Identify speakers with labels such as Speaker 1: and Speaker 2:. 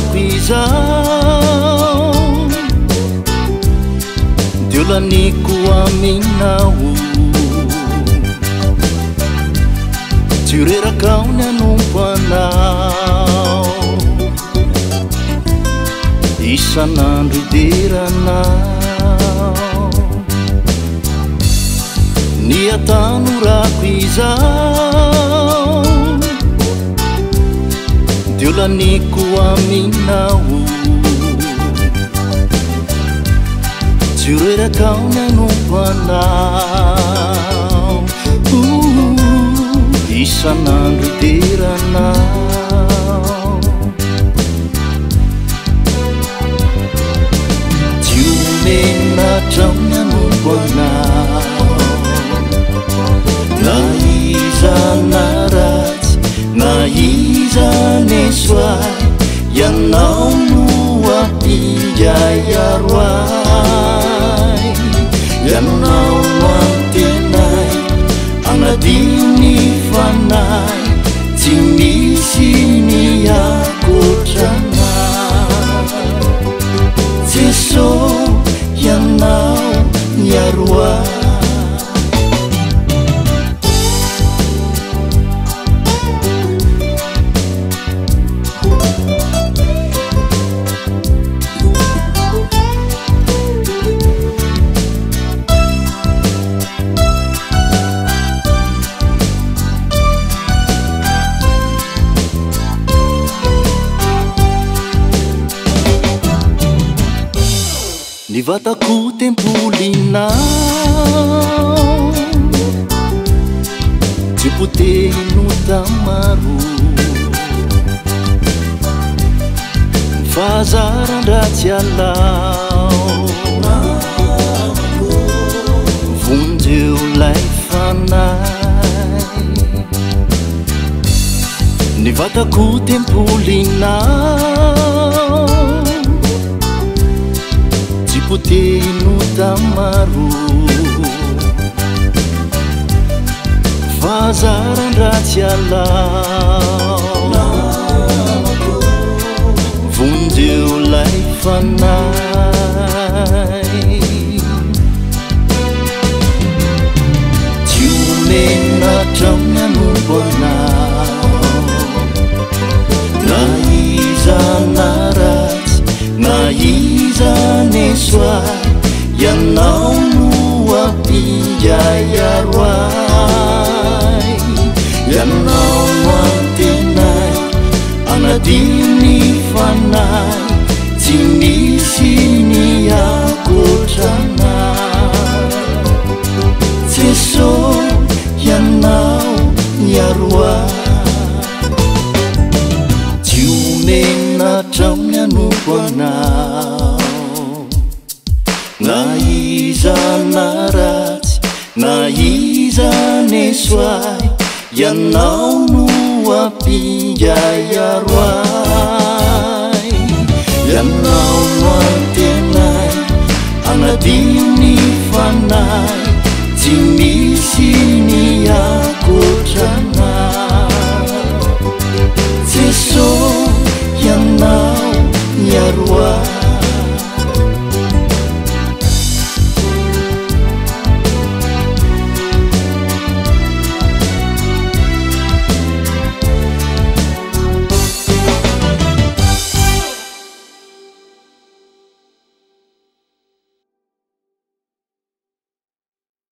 Speaker 1: rako izao dia laniko aminao tsy reraka ny anompo anao isan'andro ideranao ny atano rako izao dia laniko aminao tsy reraka ny anompo anao isan'andro ideranao tsy omenatra ny anompo anao na iza na ratsy na iza ny soay ianao no ampingay aroay ianao no antenay anadio ny fanay tsy misy ny akoatranay Jesosy ianao ny aroay ny vatako tempolinao tsy potehino tamaro fahazaran-dratsy alao vonjeo lay fanay ny vatako tempolinao potehino tamaro fahazaran-dratsy alao vonjeo lay fanay tsy omenatra ny anompo anao na iza na ratsy na iza ny soay ianao no ampingay aroay ianao no antenay anadio ny fanay tsy misy ny akoatranay Jesosy ianao ny aroay tsy omenatra ny anompo anao na iza na ratsy na iza ny soay ianao no ampingay aroay